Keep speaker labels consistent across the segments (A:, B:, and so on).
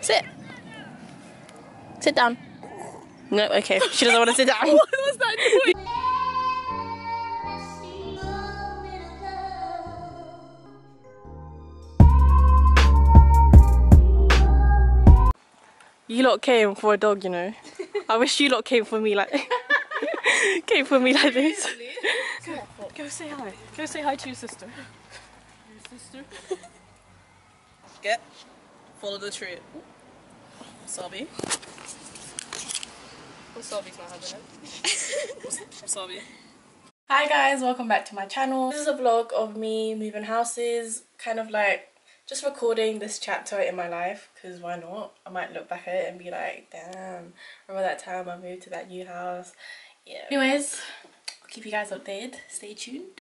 A: Sit. Sit down. No, okay. She doesn't want to sit down.
B: What was that noise?
A: You lot came for a dog, you know. I wish you lot came for me like this. Go say hi. Go say hi to your sister.
B: Your sister? Get. Follow the tree. Wasabi. Wasabi's not having it. Wasabi.
A: Hi guys, welcome back to my channel. This is a vlog of me moving houses, kind of like just recording this chapter in my life, because why not? I might look back at it and be like, damn, remember that time I moved to that new house? Yeah. Anyways, I'll keep you guys updated. Stay tuned.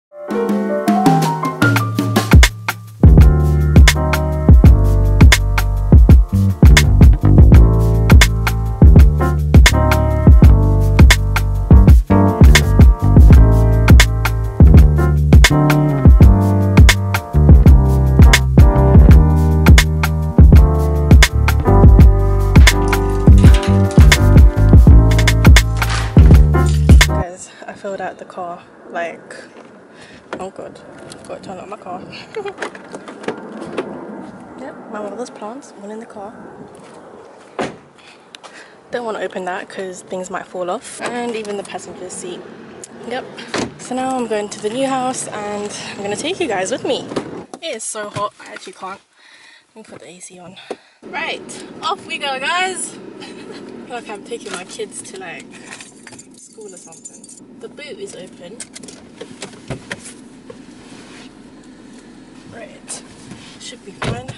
A: Filled out the car, like, oh god, I've got to turn up my car. Yep, my mother's plants, one in the car. Don't want to open that because things might fall off, and even the passenger seat. Yep, so now I'm going to the new house and I'm going to take you guys with me. It is so hot, I actually can't. Let me put the AC on. Right, off we go guys. I feel like I'm taking my kids to like school or something. The boot is open. Right, should be fine.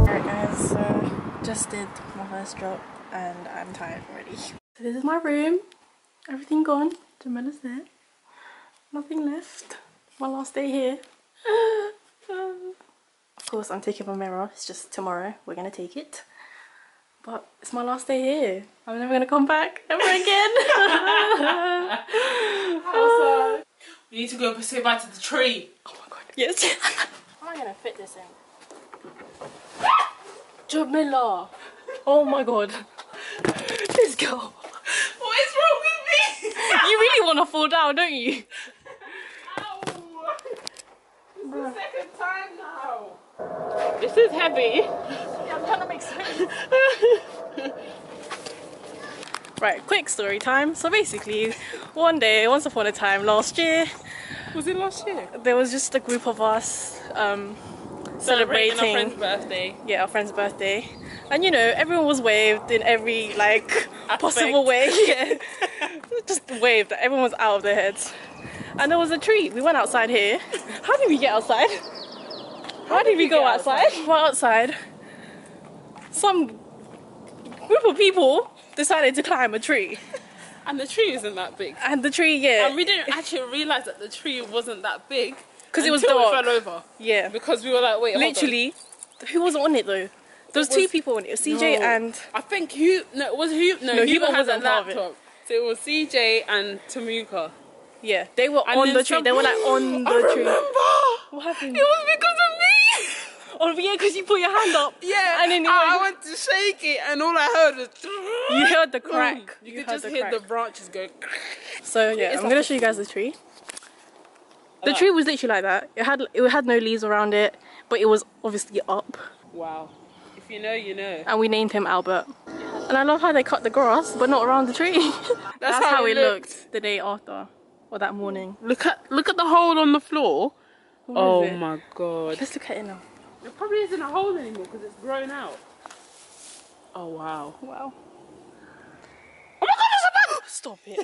A: Alright guys, so just did my first drop and I'm tired already. So this is my room. Everything gone. Jamila's there. Nothing left. My last day here. Of course I'm taking my mirror, it's just tomorrow we're gonna take it, but it's my last day here. I'm never gonna come back ever again.
B: We need to go say bye to the tree.
A: Oh my god, yes. How am I gonna fit this in? Jamila, oh my god, this girl.
B: What is wrong with me?
A: You really want to fall down, don't you?
B: The second time now.
A: This is heavy. Yeah, I'm trying to make space. Right, quick story time. So basically, one day, once upon a time, last year.
B: Was it last year?
A: There was just a group of us celebrating
B: our friend's birthday.
A: Yeah, our friend's birthday. And you know, everyone was waved in every like possible way. Yeah. Just waved. Everyone was out of their heads. And there was a treat. We went outside here. How did we get outside? How did we go outside? We went outside. Some group of people decided to climb a tree.
B: And the tree isn't that big.
A: And the tree, yeah.
B: And we didn't actually realise that the tree wasn't that big.
A: Because it was
B: dark.
A: dark.
B: We fell over.
A: Yeah.
B: Because we were like, wait,
A: literally, who wasn't on it though? There was two people on it. It was CJ and...
B: I think Hugh had a laptop. So it was CJ and Tamuka.
A: Yeah, they were on the tree. They were like on the tree. What happened?
B: It was because of me.
A: Oh yeah, because you put your hand up.
B: Yeah.
A: And then
B: I went to shake it, and all I heard was.
A: You heard the crack.
B: You could just hear the branches going.
A: So yeah, I'm gonna show you guys the tree. The tree was literally like that. It had no leaves around it, but it was obviously up.
B: Wow. If you know, you know.
A: And we named him Albert. And I love how they cut the grass, but not around the tree. That's how it looked the day after. Or that morning.
B: Look at the hole on the floor. Oh my god.
A: Let's look at it now.
B: It probably isn't a hole anymore because it's grown out. Oh wow.
A: Wow. Oh my god, there's a bug! Stop it.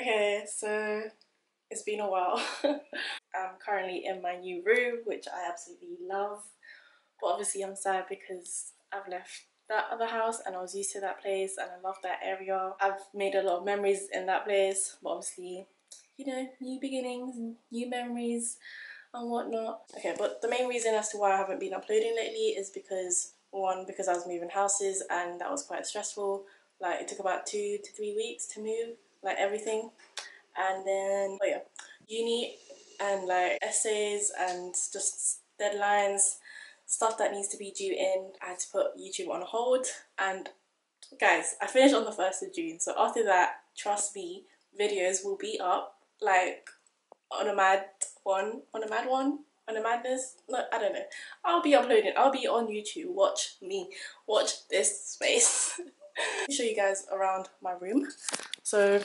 A: Okay, so it's been a while. I'm currently in my new room, which I absolutely love. But obviously I'm sad because I've left that other house and I was used to that place and I love that area. I've made a lot of memories in that place, but obviously, you know, new beginnings and new memories and whatnot. Okay, but the main reason as to why I haven't been uploading lately is because, one, because I was moving houses and that was quite stressful. Like, it took about 2 to 3 weeks to move, like, everything. And then, oh yeah, uni and like essays and just deadlines, stuff that needs to be due in. I had to put YouTube on hold. And guys, I finished on the 1st of June, so after that, trust me, videos will be up, like, on a mad one, on a madness. No, I don't know. I'll be uploading. I'll be on YouTube. Watch me. Watch this space. Let me show you guys around my room. So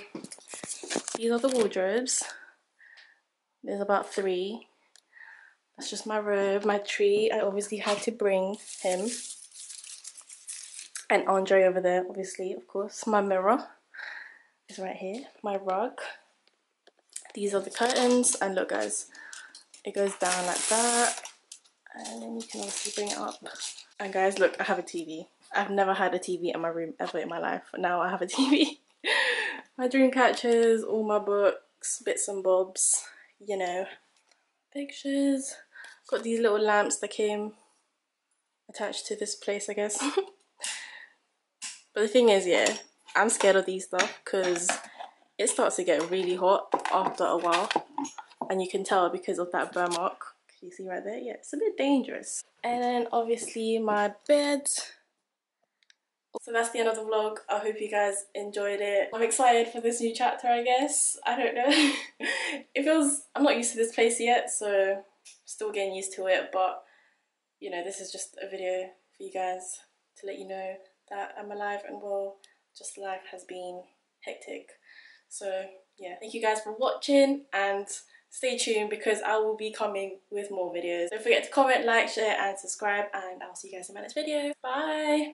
A: these are the wardrobes. There's about 3. That's just my robe, my tree. I obviously had to bring him. And Andre over there, obviously, of course. My mirror is right here. My rug. These are the curtains. And look, guys, it goes down like that. And then you can obviously bring it up. And guys, look, I have a TV. I've never had a TV in my room ever in my life. Now I have a TV. My dream catchers, all my books, bits and bobs, you know. Pictures. Got these little lamps that came attached to this place, I guess. But the thing is, yeah, I'm scared of these stuff because it starts to get really hot after a while. And you can tell because of that burn mark. Can you see right there? Yeah, it's a bit dangerous. And then obviously my bed. So that's the end of the vlog. I hope you guys enjoyed it. I'm excited for this new chapter, I guess. I don't know. It feels, I'm not used to this place yet, so still getting used to it. But, you know, this is just a video for you guys to let you know that I'm alive and well. Just life has been hectic. So, yeah, thank you guys for watching and stay tuned because I will be coming with more videos. Don't forget to comment, like, share and subscribe, and I'll see you guys in my next video. Bye!